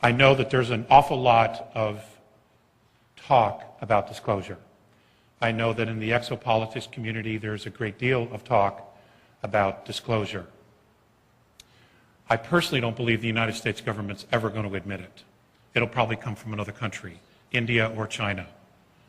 I know that there's an awful lot of talk about disclosure. I know that in the exopolitics community there's a great deal of talk about disclosure. I personally don't believe the United States government's ever going to admit it. It'll probably come from another country, India or China,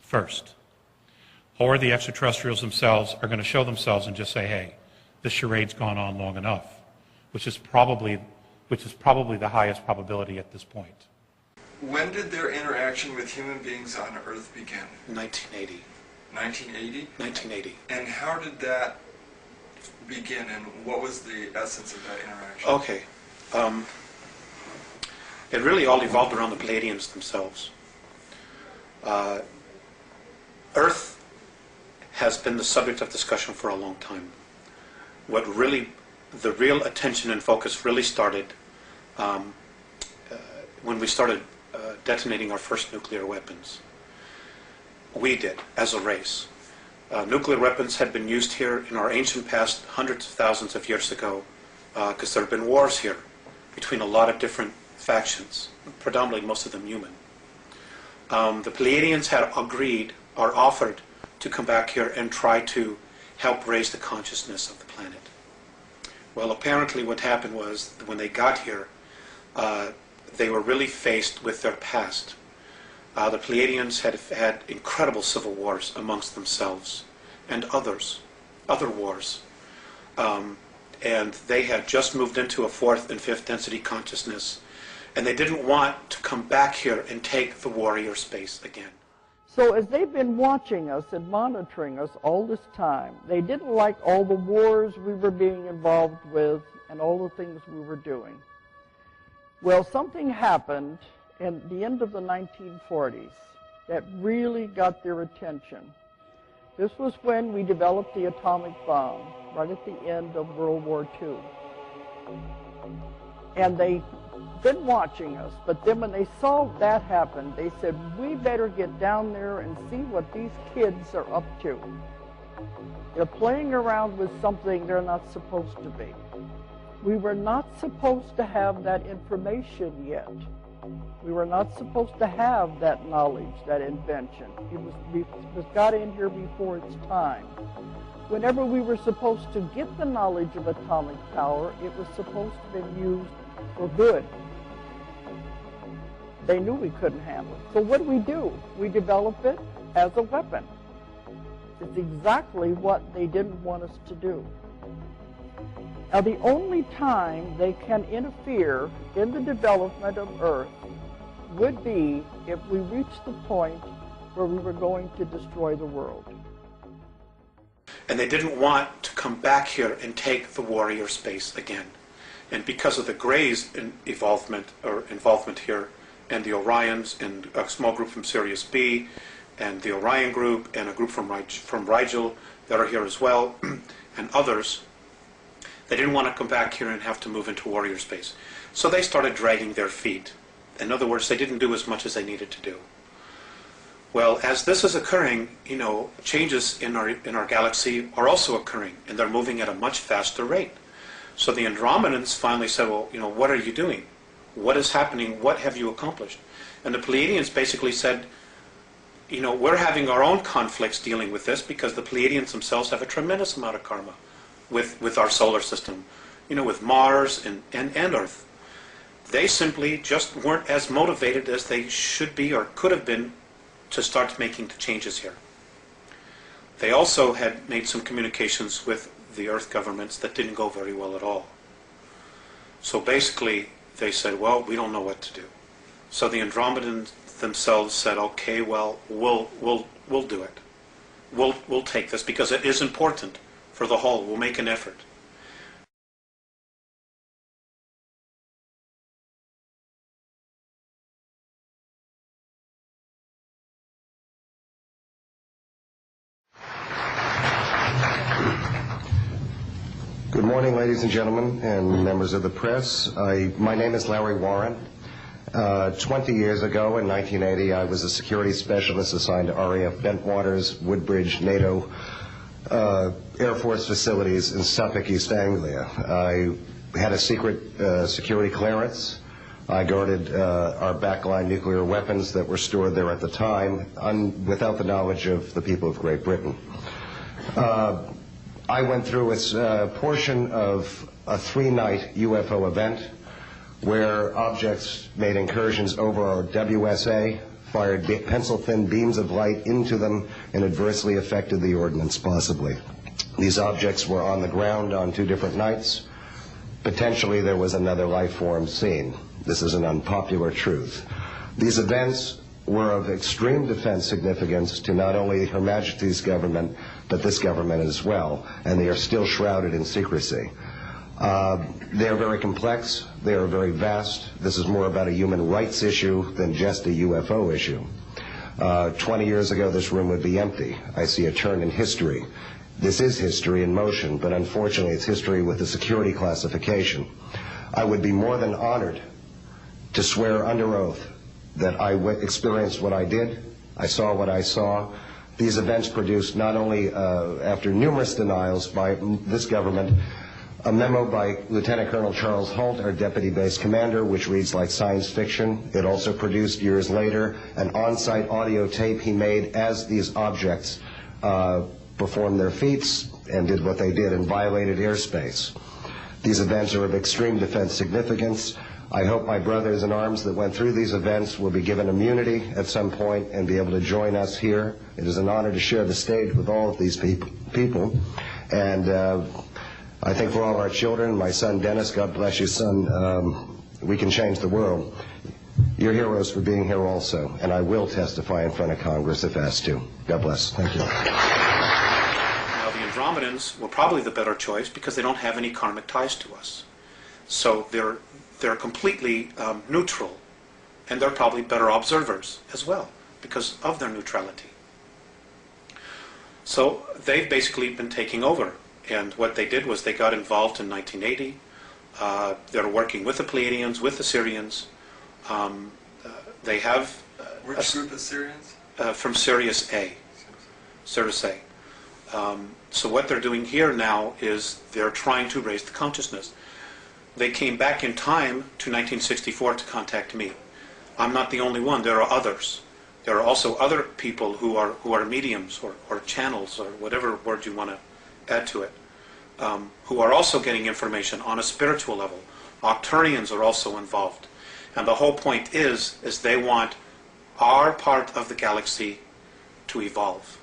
first. Or the extraterrestrials themselves are going to show themselves and just say, hey, this charade's gone on long enough, which is probably the highest probability at this point. When did their interaction with human beings on Earth begin? 1980. 1980? 1980. And how did that begin, and what was the essence of that interaction? Okay. It really all evolved around the Pleiadians themselves. Earth has been the subject of discussion for a long time. The real attention and focus really started when we started detonating our first nuclear weapons. We did, as a race. Nuclear weapons had been used here in our ancient past hundreds of thousands of years ago because there have been wars here between a lot of different factions, predominantly most of them human. The Pleiadians had agreed or offered to come back here and try to help raise the consciousness of the planet. Well, apparently what happened was when they got here, they were really faced with their past. The Pleiadians had had incredible civil wars amongst themselves and other wars. And they had just moved into a fourth and fifth density consciousness, and they didn't want to come back here and take the warrior space again. So as they've been watching us and monitoring us all this time, they didn't like all the wars we were being involved with and all the things we were doing. Well, something happened in the end of the 1940s that really got their attention. This was when we developed the atomic bomb, right at the end of World War II. And they've been watching us, but then when they saw that happen, they said, we better get down there and see what these kids are up to. They're playing around with something they're not supposed to be. We were not supposed to have that information yet. We were not supposed to have that knowledge, that invention. It was got in here before its time. Whenever we were supposed to get the knowledge of atomic power, it was supposed to be used for good. They knew we couldn't handle it. So what do? We develop it as a weapon. It's exactly what they didn't want us to do. Now, the only time they can interfere in the development of Earth would be if we reached the point where we were going to destroy the world. And they didn't want to come back here and take the warrior space again. And because of the Greys' involvement here, and the Orions, and a small group from Sirius B, and the Orion group, and a group from Rigel that are here as well, and others, they didn't want to come back here and have to move into warrior space. So they started dragging their feet. In other words, they didn't do as much as they needed to do. Well, as this is occurring, changes in our galaxy are also occurring, and they're moving at a much faster rate. So the Andromedans finally said, well, what are you doing? What is happening? What have you accomplished? And the Pleiadians basically said, we're having our own conflicts dealing with this because the Pleiadians themselves have a tremendous amount of karma with our solar system, with Mars and Earth. They simply just weren't as motivated as they should be or could have been to start making the changes here. They also had made some communications with the Earth governments that didn't go very well at all. So basically, they said, well, we don't know what to do. So the Andromedans themselves said, okay, well, we'll do it. We'll take this because it is important for the whole. We'll make an effort. Good morning, ladies and gentlemen, and members of the press. My name is Larry Warren. 20 years ago, in 1980, I was a security specialist assigned to RAF Bentwaters, Woodbridge, NATO Air Force facilities in Suffolk, East Anglia. I had a secret security clearance. I guarded our backline nuclear weapons that were stored there at the time without the knowledge of the people of Great Britain. I went through a portion of a 3-night UFO event where objects made incursions over our WSA, fired pencil-thin beams of light into them, and adversely affected the ordnance, possibly. These objects were on the ground on 2 different nights. Potentially there was another life form seen. This is an unpopular truth. These events were of extreme defense significance to not only Her Majesty's government, but this government as well, and they are still shrouded in secrecy. They are very complex, they are very vast. This is more about a human rights issue than just a UFO issue. 20 years ago, this room would be empty. I see a turn in history. This is history in motion, but unfortunately it's history with a security classification. I would be more than honored to swear under oath that I experienced what I did, I saw what I saw. These events produced not only, after numerous denials by this government, a memo by Lieutenant Colonel Charles Holt, our deputy base commander, which reads like science fiction. It also produced, years later, an on-site audio tape he made as these objects performed their feats and did what they did and violated airspace. These events are of extreme defense significance. I hope my brothers in arms that went through these events will be given immunity at some point and be able to join us here. It is an honor to share the stage with all of these people. And I think for all our children, my son Dennis, God bless you, son, we can change the world. You're heroes for being here also, and I will testify in front of Congress if asked to. God bless. Thank you. Now, the Andromedans were probably the better choice because they don't have any karmic ties to us. So they're completely neutral, and they're probably better observers as well because of their neutrality. So they've basically been taking over, and what they did was they got involved in 1980. They're working with the Pleiadians, with the Syrians. They have... Which group is Syrians? From Sirius A. Sirius A. So what they're doing here now is they're trying to raise the consciousness. They came back in time to 1964 to contact me. I'm not the only one. There are others. There are also other people who are mediums or channels or whatever word you want to add to it, who are also getting information on a spiritual level. Octurians are also involved. And the whole point is they want our part of the galaxy to evolve.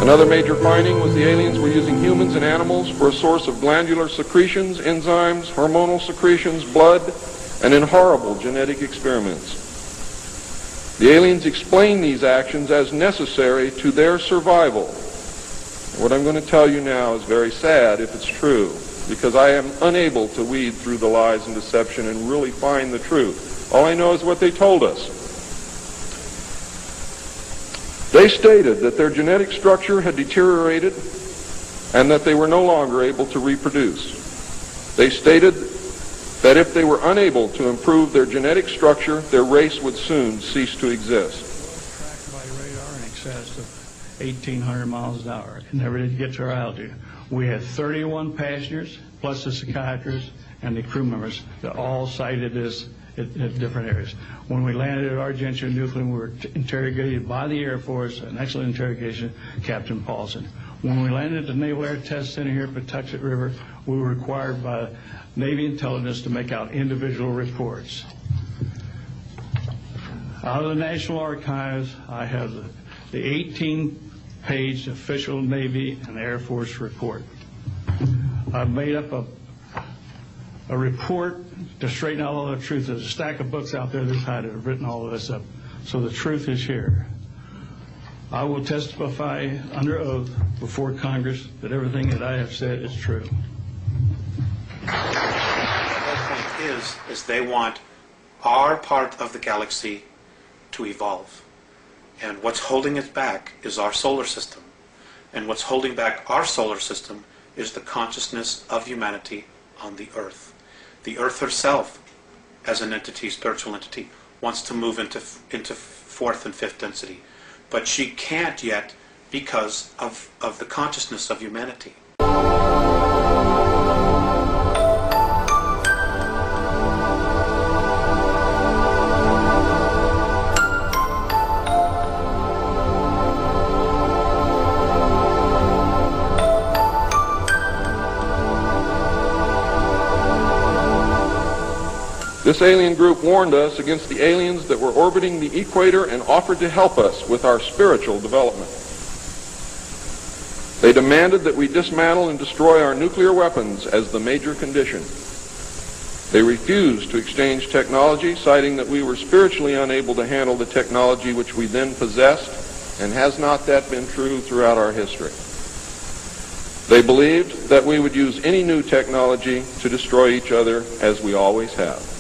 Another major finding was the aliens were using humans and animals for a source of glandular secretions, enzymes, hormonal secretions, blood, and in horrible genetic experiments. The aliens explain these actions as necessary to their survival. What I'm going to tell you now is very sad if it's true, because I am unable to weed through the lies and deception and really find the truth. All I know is what they told us. They stated that their genetic structure had deteriorated and that they were no longer able to reproduce. They stated that if they were unable to improve their genetic structure, their race would soon cease to exist. Tracked by radar in excess of 1,800 miles an hour. It never did get to our altitude. We had 31 passengers, plus the psychiatrists and the crew members that all cited this at different areas. When we landed at Argentina Nuclear, we were interrogated by the Air Force, an excellent interrogation, Captain Paulson. When we landed at the Naval Air Test Center here at Patuxent River, we were required by Navy intelligence to make out individual reports. Out of the National Archives, I have the 18-page official Navy and Air Force report. I've made up a report to straighten out all the truth. There's a stack of books out there this high that have written all of this up. So the truth is here. I will testify under oath before Congress that everything that I have said is true. The whole point is they want our part of the galaxy to evolve. And what's holding it back is our solar system. And what's holding back our solar system is the consciousness of humanity on the Earth. The Earth herself, as an entity, spiritual entity, wants to move into fourth and fifth density. But she can't yet because of the consciousness of humanity. This alien group warned us against the aliens that were orbiting the equator and offered to help us with our spiritual development. They demanded that we dismantle and destroy our nuclear weapons as the major condition. They refused to exchange technology, citing that we were spiritually unable to handle the technology which we then possessed, and has not that been true throughout our history? They believed that we would use any new technology to destroy each other, as we always have.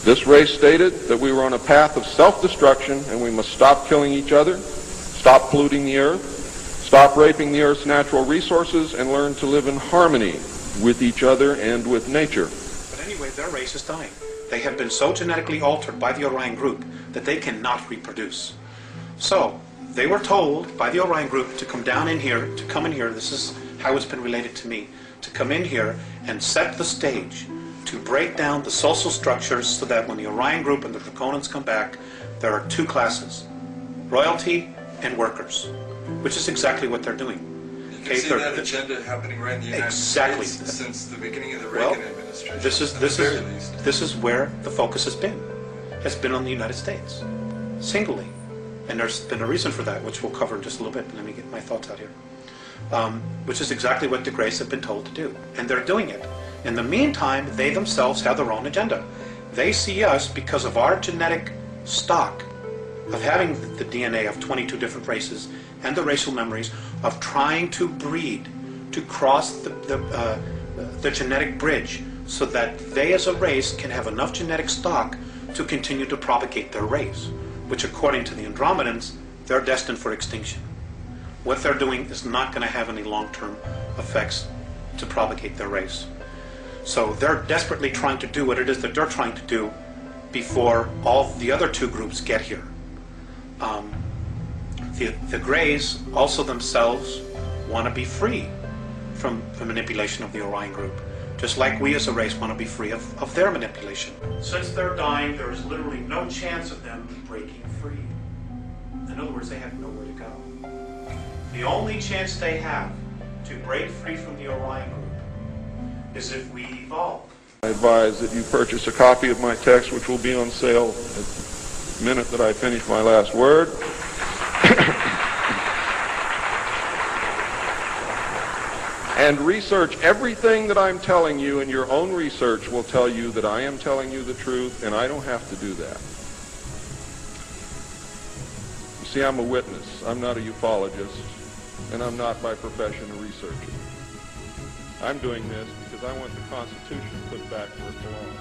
This race stated that we were on a path of self-destruction and we must stop killing each other, stop polluting the earth, stop raping the earth's natural resources, and learn to live in harmony with each other and with nature. But anyway, their race is dying. They have been so genetically altered by the Orion group that they cannot reproduce. So they were told by the Orion group to come down in here, to come in here, this is how it's been related to me, to come in here and set the stage to break down the social structures so that when the Orion group and the Draconans come back, there are two classes, royalty and workers, which is exactly what they're doing. You can see that agenda happening right in the United States since the beginning of the Reagan administration. This is where the focus has been on the United States, singly. And there's been a reason for that, which we'll cover in just a little bit, but let me get my thoughts out here. Which is exactly what the Greys have been told to do, and they're doing it. In the meantime, they themselves have their own agenda. They see us, because of our genetic stock, of having the DNA of 22 different races, and the racial memories, of trying to breed, to cross the genetic bridge, so that they as a race can have enough genetic stock to continue to propagate their race, which according to the Andromedans, they're destined for extinction. What they're doing is not going to have any long-term effects to propagate their race. So they're desperately trying to do what it is that they're trying to do before all the other two groups get here. The Greys also themselves want to be free from the manipulation of the Orion group, just like we as a race want to be free of their manipulation. Since they're dying, there is literally no chance of them breaking free. In other words, they have nowhere to go. The only chance they have to break free from the Orion group is if we evolve. I advise that you purchase a copy of my text, which will be on sale at the minute that I finish my last word. And research everything that I'm telling you, and your own research will tell you that I am telling you the truth, and I don't have to do that. You see, I'm a witness. I'm not a ufologist, and I'm not by profession a researcher. I'm doing this because I want the Constitution put back where it belongs.